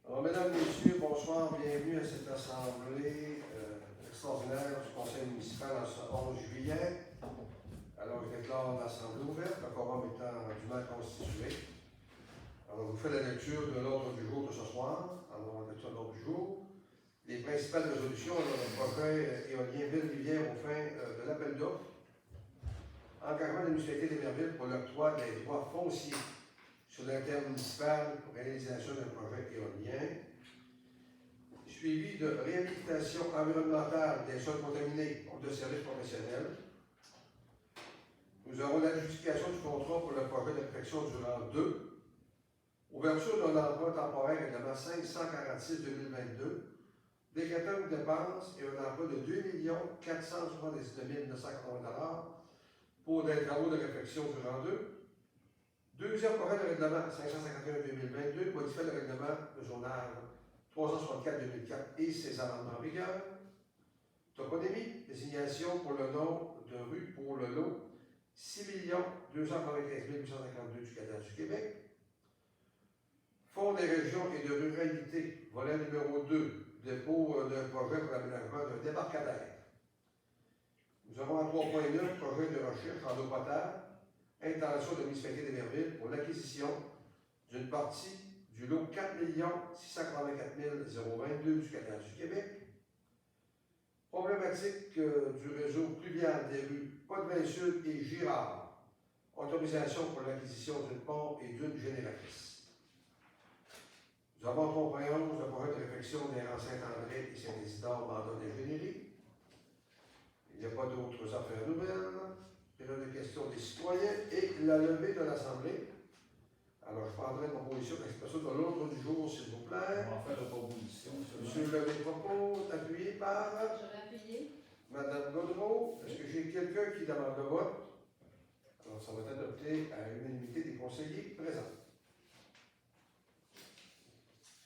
Alors, mesdames, messieurs, bonsoir, bienvenue à cette assemblée extraordinaire du conseil municipal en ce 11 juillet. Alors, je déclare l'assemblée ouverte, le quorum étant dûment constitué. Alors, je vous fais la lecture de l'ordre du jour de ce soir. Alors, la lecture de l'ordre du jour. Les principales résolutions, le projet éolien Ville-Rivière aux fins de l'appel d'offres. Engagement de la municipalité d'Émerville pour l'octroi des droits fonciers sur le terme municipal pour réalisation d'un projet éolien, suivi de réhabilitation environnementale des sols contaminés pour de services professionnels. Nous aurons l'adjudication du contrat pour le projet de perfection du rang 2, ouverture d'un emploi temporaire règlement 546-2022, décrétant une dépense et un emploi de 2 479 980 pour des travaux de réfection du rang 2. Deuxième projet de règlement 551-2022, modifiant le règlement de zonage 364-2004 et ses amendements en vigueur. Toponymie, désignation pour le nom de rue pour le lot 6 295 852 du Canada du Québec. Fonds des régions et de ruralité, volet numéro 2, dépôt d'un projet pour l'aménagement d'un débarcadère. Nous avons en 3.9, projet de recherche en eau potable, intention de la municipalité d'Émerville pour l'acquisition d'une partie du lot 4 684 022 du Canada du Québec. Problématique du réseau pluvial des rues Potvin-Sud et Girard. Autorisation pour l'acquisition d'une pompe et d'une génératrice. Nous avons 3.11, le projet de réfection des rangs Saint-André et Saint-Isidore, mandat d'ingénierie. Il n'y a pas d'autres affaires nouvelles. Période de questions des citoyens et la levée de l'Assemblée. Alors, je prendrai une proposition d'expression de l'ordre du jour, s'il vous plaît. On va faire la proposition. Monsieur Levé propose, appuyé par Je vais appuyer. Madame Gaudreau. Est-ce que j'ai quelqu'un qui demande le vote? Alors, ça va être adopté à l'unanimité des conseillers présents.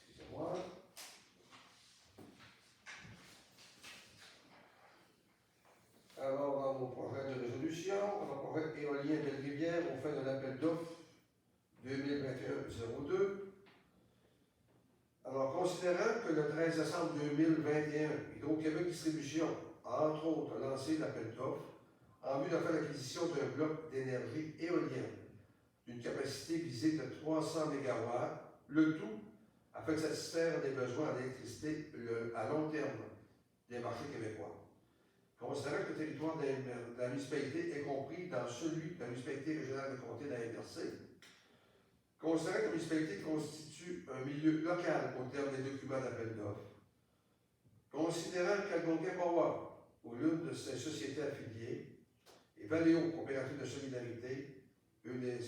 Excusez-moi. Alors, dans mon projet de résolution, on a projet éolien Ville-Rivière au fin de l'appel d'offres 2021-02. Alors, considérant que le 13 décembre 2021, Hydro-Québec Distribution a entre autres lancé l'appel d'offres en vue de faire l'acquisition d'un bloc d'énergie éolienne d'une capacité visée de 300 MW, le tout afin de satisfaire les besoins en électricité à long terme des marchés québécois. Considérant que le territoire de la municipalité est compris dans celui de la municipalité régionale de comté de la MRC, considérant que la municipalité constitue un milieu local au terme des documents d'appel d'offres, considérant qu'Algonquin Power, ou l'une de ses sociétés affiliées, et Valéo, coopérative de solidarité, une des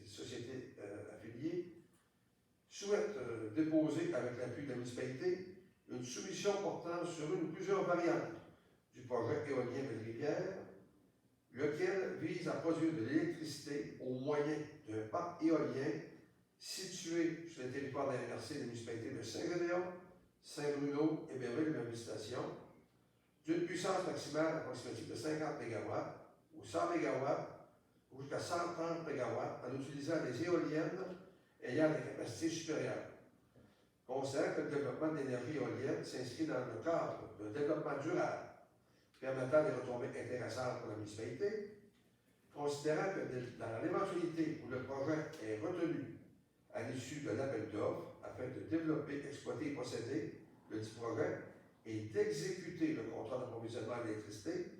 sociétés affiliées, souhaite déposer, avec l'appui de la municipalité, une soumission portant sur une ou plusieurs variantes du projet éolien Ville-Rivière, lequel vise à produire de l'électricité au moyen d'un parc éolien situé sur le territoire de la MRC des municipalités de Saint-Gédéon, Saint-Bruno et Berville-Station, d'une puissance maximale approximative de 50 MW ou 100 MW ou jusqu'à 130 MW en utilisant des éoliennes ayant des capacités supérieures. Considérant que le développement de l'énergie éolienne s'inscrit dans le cadre d'un développement durable permettant des retombées intéressantes pour la municipalité, considérant que dans l'éventualité où le projet est retenu à l'issue de l'appel d'offres afin de développer, exploiter et posséder le dit projet et d'exécuter le contrat d'approvisionnement d'électricité,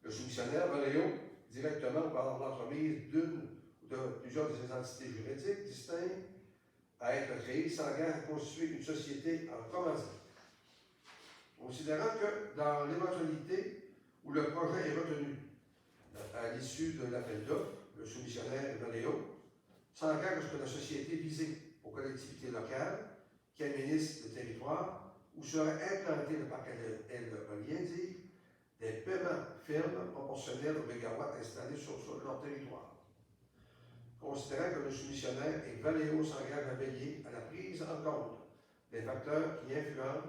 le soumissionnaire Valéo, directement par l'entremise d'une ou de plusieurs de ses entités juridiques distinctes à être créées, s'engage à constituer une société en commandite. Considérant que dans l'éventualité où le projet est retenu à l'issue de l'appel d'offres, le soumissionnaire Valéo s'engage à ce que la société visée aux collectivités locales qui administrent le territoire où serait implanté le parc éolien dit des paiements fermes proportionnels aux mégawatts installés sur leur territoire. Considérant que le soumissionnaire et Valéo s'engagent à veiller à la prise en compte des facteurs qui influencent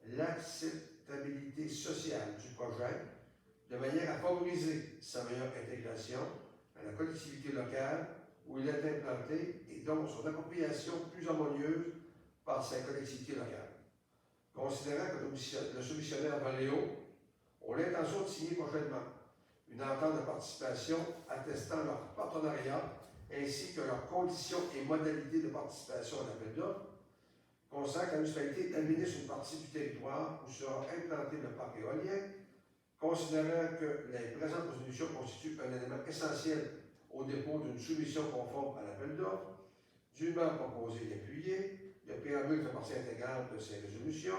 l'acceptabilité sociale du projet de manière à favoriser sa meilleure intégration à la collectivité locale où il est implanté et donc son appropriation plus harmonieuse par sa collectivité locale. Considérant que le soumissionnaire Valéo ont l'intention de signer prochainement une entente de participation attestant leur partenariat ainsi que leurs conditions et modalités de participation à l'appel d'offres, consacre que la municipalité administre une partie du territoire où sera implanté le parc éolien, considérant que les présentes résolutions constituent un élément essentiel au dépôt d'une soumission conforme à l'appel d'offres, dûment proposé et appuyé, le préambule fait partie intégrante de ces résolutions,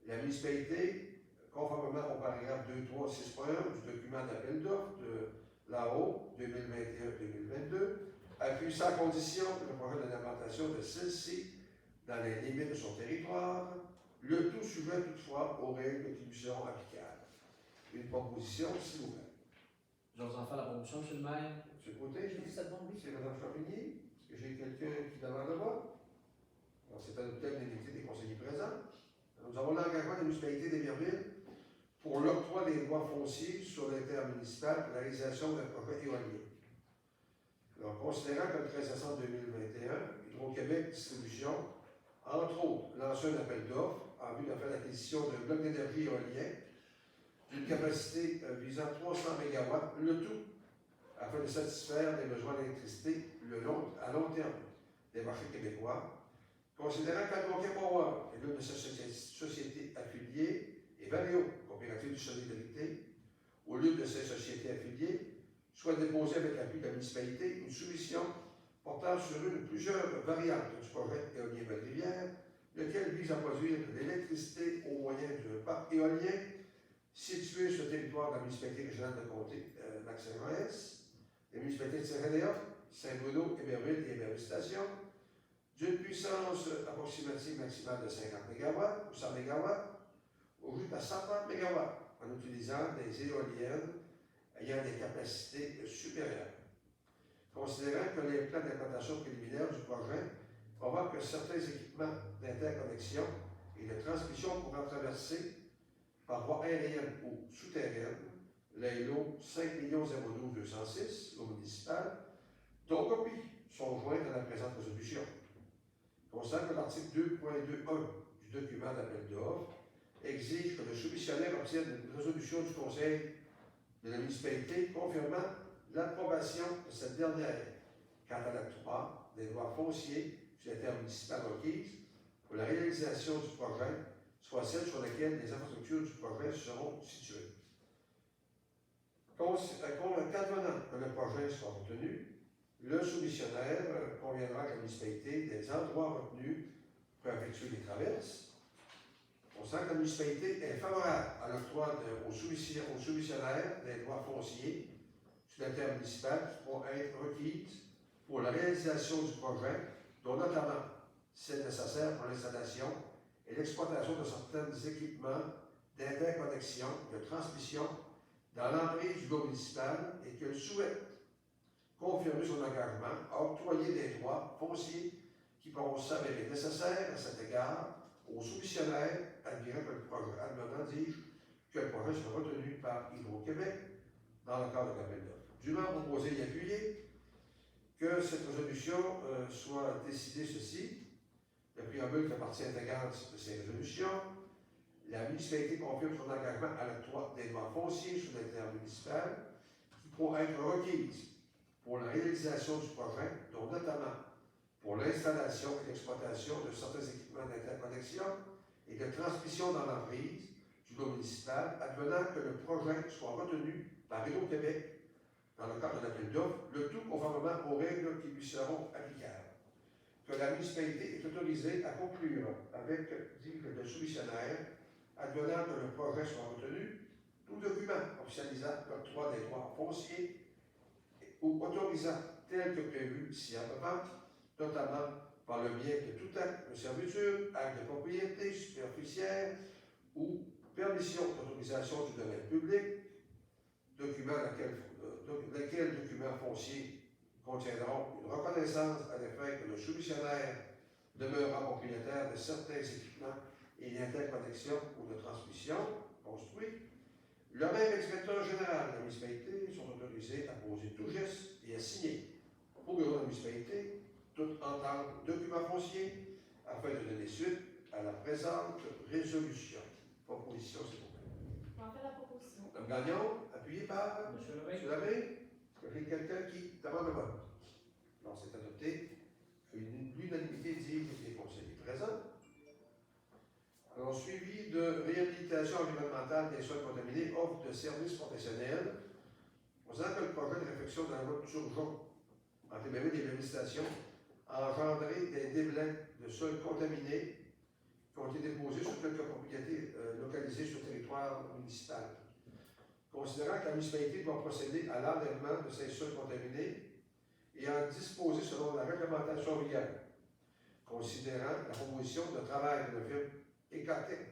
la municipalité, conformément au paragraphe 2.3.6.1 du document d'appel d'offres de l'AO 2021-2022, appuie sans condition le projet d'implantation de celle-ci dans les limites de son territoire, le tout sujet toutefois aux règles qui lui seront applicables. Une proposition, s'il vous plaît. Je vous en fais la promotion, M. le maire. M. Côté, C'est bon, oui. c'est Mme Champigny. Est-ce que j'ai quelqu'un qui demande le vote? C'est adopté à l'unanimité des conseillers présents. Nous avons l'engagement de la municipalité d'Héberville pour l'octroi des droits fonciers sur les terres municipales pour la réalisation d'un projet éolien. Alors, considérant que le 13 décembre 2021, Hydro-Québec Distribution, entre autres, lancé un appel d'offres en vue de faire l'acquisition d'un bloc d'énergie éolien d'une capacité visant 300 MW, le tout afin de satisfaire les besoins d'électricité à long terme des marchés québécois, considérant qu'Hydro-Québec Power et l'une de ses sociétés affiliées et Valeo, coopérative de solidarité, au lieu de ces sociétés affiliées, soit déposée avec l'appui de la municipalité une soumission portant sur une ou plusieurs variantes du projet éolien Val-Rivière, lequel vise à produire de l'électricité au moyen d'un parc éolien situé sur le territoire de la municipalité régionale de comté Lac-Saint-Jean-S, les municipalités de Saint-Rénéa, Saint-Bruno, Héberville et Héberville Station, d'une puissance approximative maximale de 50 MW ou 100 MW, au juste à 130 MW, en utilisant des éoliennes ayant des capacités supérieures. Considérant que les plans d'implantation préliminaires du projet provoquent que certains équipements d'interconnexion et de transmission pourront traverser par voie aérienne ou souterraine les lots 5 012 206, l'eau municipale, dont copies sont jointes à la présente résolution. Considérant que l'article 2.2.1 du document d'appel d'offres exige que le soumissionnaire obtienne une résolution du conseil de la municipalité confirmant l'approbation de cette dernière quant à l'octroi des droits fonciers sur les terres municipales requises pour la réalisation du projet, soit celles sur lesquelles les infrastructures du projet seront situées. Qu'advenant que le projet soit retenu, le soumissionnaire conviendra que la municipalité des endroits retenus pour effectuer les traverses. On sent que la municipalité est favorable à l'octroi aux soumissionnaires des droits fonciers sur les terres municipales qui pourront être requises pour la réalisation du projet, dont notamment celles nécessaires pour l'installation et l'exploitation de certains équipements d'interconnexion, de transmission dans l'emprise du lot municipal et qu'elle souhaite confirmer son engagement à octroyer des droits fonciers qui pourront s'avérer nécessaires à cet égard aux soumissionnaires admirant que le projet, advenant, dis-je, que le projet soit retenu par Hydro-Québec dans le cadre de l'appel d'offres. Dûment proposé et appuyé que cette résolution soit décidée ceci. Le préambule fait partie intégrante de ces résolutions. La municipalité confirme son engagement à l'octroi des droits fonciers sur les terres municipales qui pourront être requises pour la réalisation du projet, dont notamment pour l'installation et l'exploitation de certains équipements d'interconnexion et de transmission dans l'emprise du lot municipal, advenant que le projet soit retenu par Hydro-Québec dans le cadre de l'appel d'offres, le tout conformément aux règles qui lui seront applicables. Que la municipalité est autorisée à conclure avec, dit le soumissionnaire, advenant que le projet soit retenu, tout document officialisant l'octroi des droits fonciers ou autorisant tel que prévu si applicable, notamment par le biais de tout acte de servitude, acte de propriété superficielle ou permission d'autorisation du domaine public, lesquels documents fonciers contiendront une reconnaissance à l'effet que le soumissionnaire demeurera propriétaire de certains équipements et d'interconnexion ou de transmission construits. Le même inspecteur général de la municipalité sont autorisés à poser tout geste et à signer au bureau de la municipalité toute entente, document foncier afin de donner suite à la présente résolution. Proposition, s'il vous plaît. J'en fais la proposition. Mme Gagnon, appuyé par Monsieur M. Lemay. Lemay. Est-ce que j'ai quelqu'un qui demande le vote? Non, c'est adopté. L'unanimité dit des conseillers présents. Alors, suivi de réhabilitation environnementale des sols contaminés, offre de services professionnels. Considérant que le projet de réflexion dans la loi Turgeon en témoigné des manifestations a engendré des déblais de sols contaminés qui ont été déposés sur quelques propriétés localisées sur le territoire municipal. Considérant que la municipalité doit procéder à l'enlèvement de ces sols contaminés et en disposer selon la réglementation en vigueur. Considérant la proposition de travail de la firme Ecatec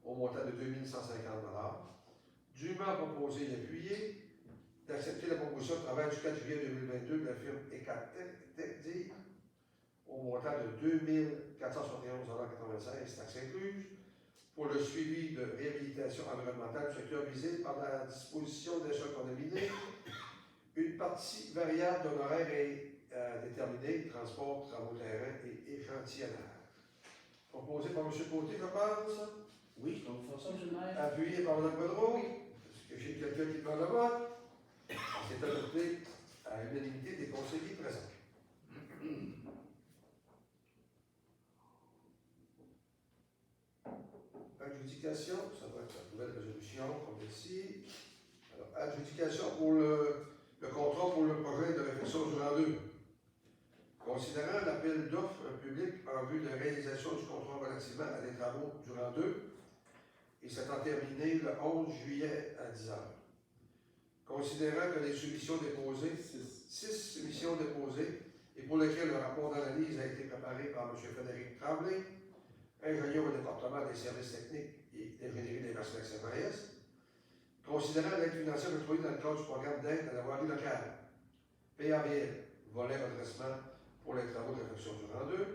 au montant de 2 150 $, dûment proposé et appuyé d'accepter la proposition de travail du 4 juillet 2022 de la firme Ecatec au montant de 2 471,95 $, taxes incluses, pour le suivi de réhabilitation environnementale du secteur visé par la disposition des sols contaminés. Une partie variable d'honoraires est déterminée, transport, travaux terrain et échantillonnage. Proposé par M. Côté, je pense. Oui, je peux vous faire ça, monsieur le maire. Appuyé par Mme Godreau. Est-ce que j'ai quelqu'un qui demande le vote? C'est adopté à l'unanimité des conseillers présents. Adjudication, ça doit être la nouvelle résolution, comme ici. Alors, adjudication pour le contrat pour le projet de réflexion du rang 2. Considérant l'appel d'offres public en vue de la réalisation du contrat relativement à des travaux du rang 2, et s'étant terminé le 11 juillet à 10 h. Considérant que les soumissions déposées, 6 soumissions déposées, et pour lesquelles le rapport d'analyse a été préparé par M. Frédéric Tremblay, ingénieur au département des services techniques et d'ingénierie des versions XMAS, considérant l'aide financière octroyée dans le cadre du programme d'aide à la voirie locale, PAVL, volet redressement pour les travaux de réflexion du rang 2,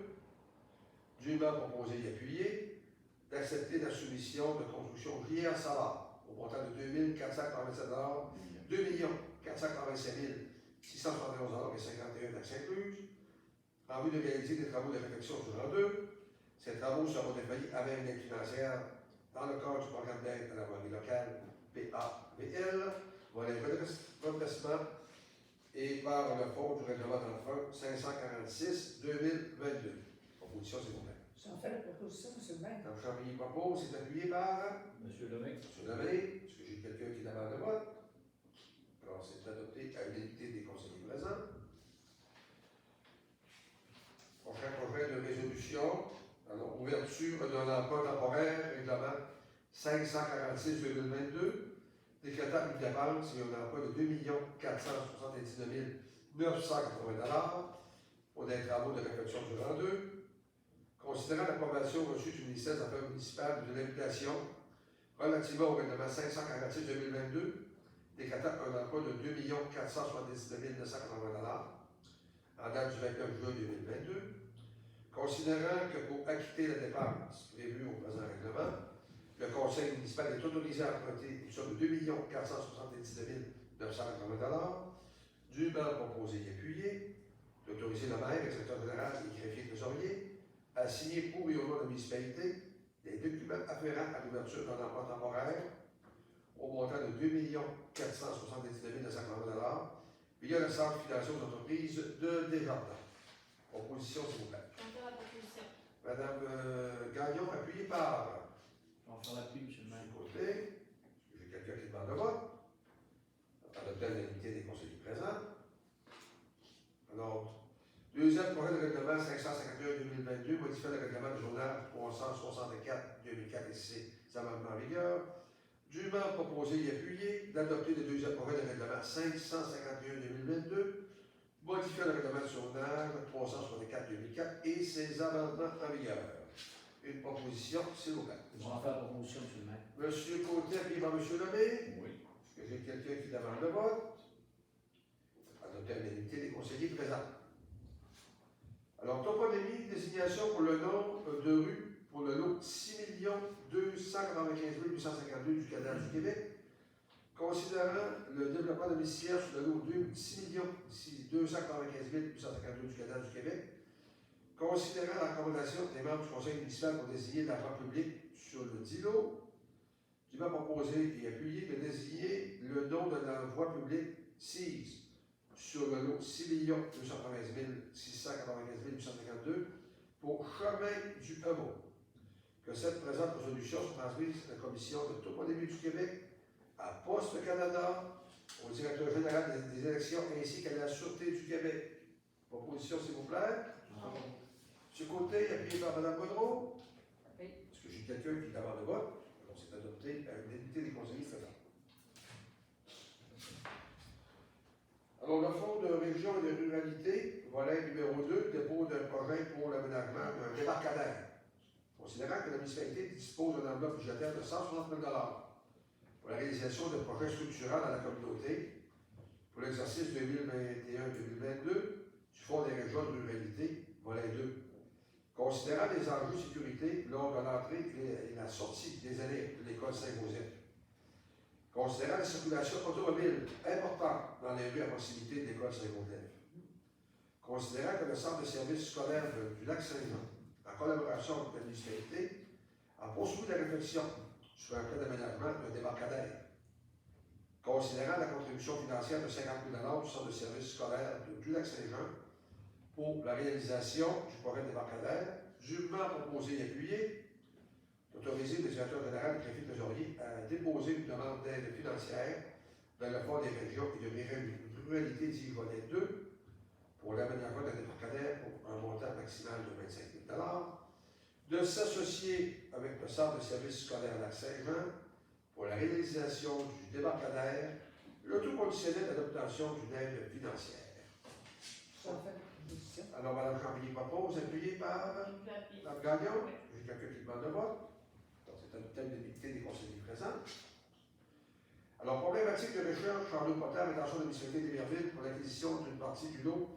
dûment proposé et appuyé, d'accepter la soumission de construction JR Savard au montant de 2 487 $, 2 485 671,51 $, taxes incluses, en vue de réaliser des travaux de réflexion du rang 2. Ces travaux seront défaillis avec une aide financière dans le cadre du programme d'aide à la voirie locale PAVL, volet redressement et par le fonds du règlement d'emprunt 546-2022. Proposition, s'il vous plaît. J'en fais la proposition, M. le maire. Mme Chambly propose, c'est appuyé par Monsieur Lemay. M. Lemay. Est-ce que j'ai quelqu'un qui demande le vote? Alors, c'est adopté à l'unanimité des conseillers présents. Prochain projet de résolution. Alors, ouverture d'un emploi temporaire, règlement 546-2022, décrétant une dépense et un emploi de 2 479 980 $ pour des travaux de réflexion du rang 2. Considérant l'approbation reçue du ministère des Affaires municipales de l'Habitation relativement au règlement 546-2022, décrétant un emploi de 2 479 980 $ en date du 29 juin 2022. Considérant que pour acquitter la dépense prévue au présent règlement, le conseil municipal est autorisé à emprunter une somme de 2 479 980 $, dûment proposé et appuyé, d'autoriser le maire, le secrétaire général et le greffier trésorier à signer pour et au nom de la municipalité des documents afférents à l'ouverture d'un emploi temporaire au montant de 2 479 980 $ via le centre financier aux entreprises de Desjardins. Proposition, s'il vous plaît. J'en fais la proposition. Madame Gagnon, appuyée par Je vais en faire l'appui, monsieur le maire. M. Côté. J'ai quelqu'un qui demande le vote. Adopté à l'unanimité des conseillers présents. Alors, deuxième projet de règlement 551-2022, modifiant le règlement du journal 364-2004 et ses amendements en vigueur. Dûment proposé et appuyé d'adopter le deuxième projet de règlement 551-2022, modifiant le règlement du journal 364-2004 et ses amendements en vigueur. Une proposition, s'il vous plaît. Je vais en faire la proposition, monsieur le maire. Monsieur Côté, appuyé par M. Lemay. Oui. Est-ce que j'ai quelqu'un qui demande le vote? Adopté à l'unanimité des conseillers présents. Alors, toponymie, désignation pour le nom de rue pour le lot 6 295 852 du cadastre du Québec. Considérant le développement domiciliaire sur le lot 6 295 852 du cadastre du Québec, considérant la recommandation des membres du conseil municipal pour désigner de l'argent public sur le dit lot, dûment proposé et appuyé de désigner le nom de la voie publique sise sur le lot 6 290 695 852 pour chemin du hameau. Que cette présente résolution soit transmise à la Commission de toponymie du Québec, à Poste Canada, au directeur général des élections ainsi qu'à la Sûreté du Québec. Proposition, s'il vous plaît. Ce côté, appuyé par Mme Godreau. Oui. Est-ce que j'ai quelqu'un qui demande le vote? Donc, c'est adopté à l'unanimité des conseillers présents. Alors, le Fonds de région et de ruralité, volet numéro 2, dépôt d'un projet pour l'aménagement d'un débarcadère. Considérant que la municipalité dispose d'une enveloppe budgétaire de 160 000 pour la réalisation de projets structurants dans la communauté pour l'exercice 2021-2022 du Fonds des régions de ruralité, volet 2. Considérant les enjeux de sécurité lors de l'entrée et la sortie des élèves de l'école Saint-Joseph. Considérant la circulation automobile importante dans les rues à proximité de l'école Saint-Joseph. Considérant que le centre de services scolaires du Lac-Saint-Jean, en collaboration avec la municipalité, a poursuivi la réflexion sur un plan d'aménagement d'un débarcadère. Considérant la contribution financière de 50 000 du centre de services scolaires du Lac-Saint-Jean pour la réalisation du projet débarcadère, dûment proposé et appuyé, d'autoriser le directeur général et le préfet trésorier à déposer une demande d'aide financière dans le Fonds des régions et de ruralité dit volet 2 pour l'aménagement d'un débarcadère pour un montant maximal de 25 000 de s'associer avec le centre de services scolaires Lac-Saint-Jean pour la réalisation du débarcadère, le tout conditionnel à l'obtention d'une aide financière. Ça fait la proposition. Alors, Mme Champigny propose, appuyée par Mme Gagnon. J'ai quelqu'un qui demande le vote. Donc, c'est adopté à l'unanimité des conseillers présents. Alors, problématique de recherche en eau potable, intention de la municipalité d'Héberville pour l'acquisition d'une partie du lot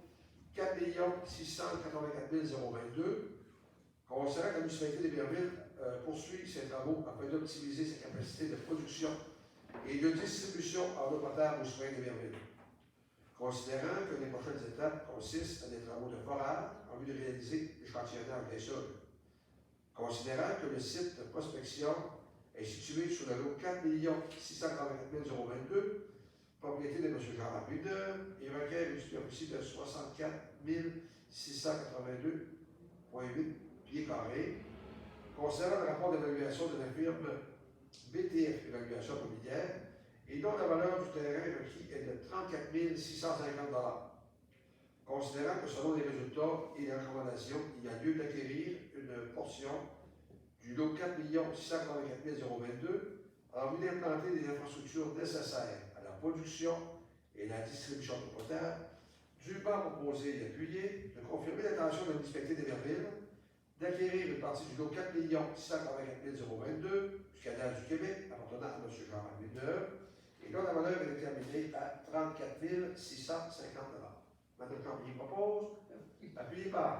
4 684 022. Considérant que la municipalité d'Héberville poursuit ses travaux afin d'optimiser ses capacités de production et de distribution en eau potable aux citoyens d'Héberville. Considérant que les prochaines étapes consistent à des travaux de forage en vue de réaliser l'échantillonnage des sols. Considérant que le site de prospection est situé sur le lot 4 684 022, propriété de M. Jean Rabuneur, et requiert une superficie de 64 682,8 pieds carrés. Considérant le rapport d'évaluation de la firme BTF Évaluation Immobilière, et dont la valeur du terrain requis est de 34 650 $. Considérant que selon les résultats et les recommandations, il y a lieu d'acquérir une portion du lot 4 684 022 en vue d'implanter des infrastructures nécessaires à la production et la distribution d'eau potable, dûment proposé et appuyé, de confirmer l'intention de la municipalité d'Héberville d'acquérir une partie du lot 4 684 022 du Canal du Québec appartenant à M. Jean Rabuneur, et dont la valeur est déterminée à 34 650 $. Mme Champigny propose, appuyé par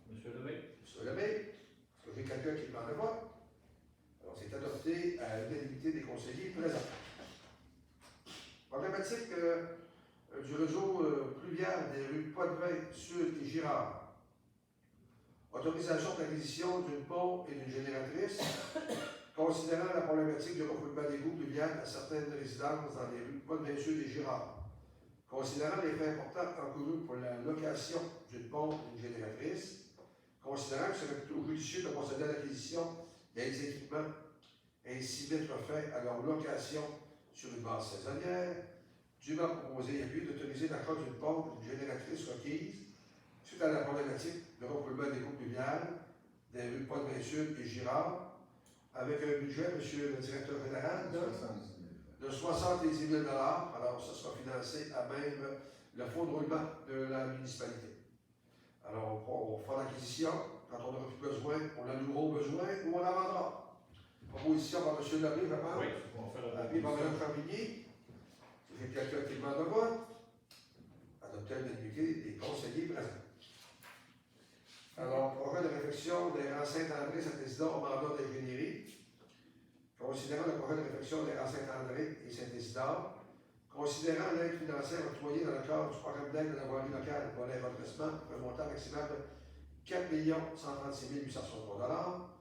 M. Lemay. M. Lemay. Est-ce que j'ai quelqu'un qui demande le vote? Alors, c'est adopté à l'unanimité des conseillers présents. Problématique du réseau pluvial des rues Poitevin, Sud et Girard. Autorisation d'acquisition d'une pompe et d'une génératrice. Considérant la problématique du refoulement d'égouts pluviales à certaines résidences dans les rues Poitevin-Sud et Girard. Considérant les frais importants encourus pour la location d'une pompe et d'une génératrice. Considérant que ce serait plutôt judicieux de procéder à l'acquisition des équipements ainsi mettre fin à leur location sur une base saisonnière. Dûment proposé et appuyé d'autoriser l'achat d'une pompe et d'une génératrice requise suite à la problématique de refoulement d'égouts pluviales des rues Poitevin-Sud et Girard, avec un budget, monsieur le directeur général, de 70 000 $. Alors, ça sera financé à même le fonds de roulement de la municipalité. Alors, on fera l'acquisition. Quand on n'aura plus besoin, on a de nouveaux besoins ou on la vendra. Proposition par M. Lemay, je pense. Oui, on va faire la Appuyé par proposition. Mme Champigny. J'ai quelqu'un qui demande le vote. Adopté à l'unanimité des conseillers présents. Alors, projet de réflexion des rangs Saint-André, Saint-Isidore au mandat d'ingénierie. Considérant le projet de réflexion des rangs Saint-André et Saint-Isidore, considérant l'aide financière octroyée dans le cadre du programme d'aide de la voirie locale pour les redressements pour un montant maximal de 4 136 863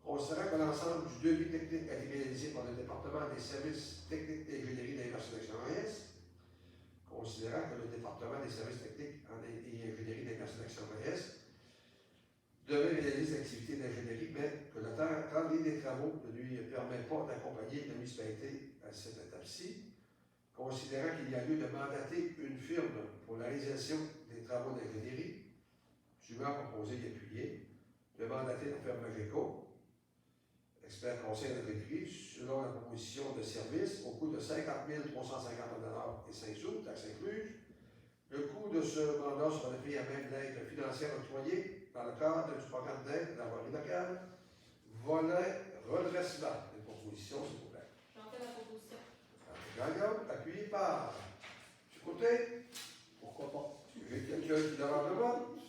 Considérant que l'ensemble du devis technique a été réalisé par le département des services techniques d'ingénierie de l'Université d'Aix-en-Maurice, considérant que le département des services techniques et ingénierie de l'Université d'Aix-en-Maurice devait réaliser l'activité d'ingénierie, mais que le calendrier des travaux ne lui permet pas d'accompagner la municipalité à cette étape-ci, considérant qu'il y a lieu de mandater une firme pour la réalisation des travaux d'ingénierie, dûment proposé et appuyé, de mandater la firme Mageco, expert conseil d'ingénierie, selon la proposition de service, au coût de 50 350 et 5 sous, taxes incluses. Le coût de ce mandat sera fait à même l'aide financière octroyée dans le cadre du programme d'aide de la voirie locale. Volet redressement. Une proposition, s'il vous plaît. J'en fais la proposition. Gagnon, appuyé par du côté. Pourquoi pas? J'ai quelqu'un qui demande le vote.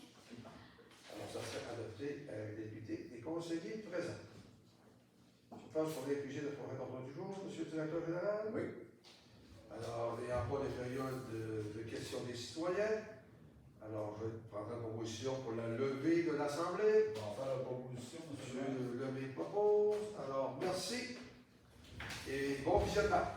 Alors, ça serait adopté avec les députés et conseillers présents. Je pense qu'on est obligé de faire un ordre du jour, monsieur le directeur général. Oui. Alors, il n'y a pas de période de questions des citoyens. Alors, je prendrai la proposition pour la levée de l'Assemblée. On va faire la proposition, monsieur le maire. Monsieur Lemay propose. Alors, merci et bon visionnement.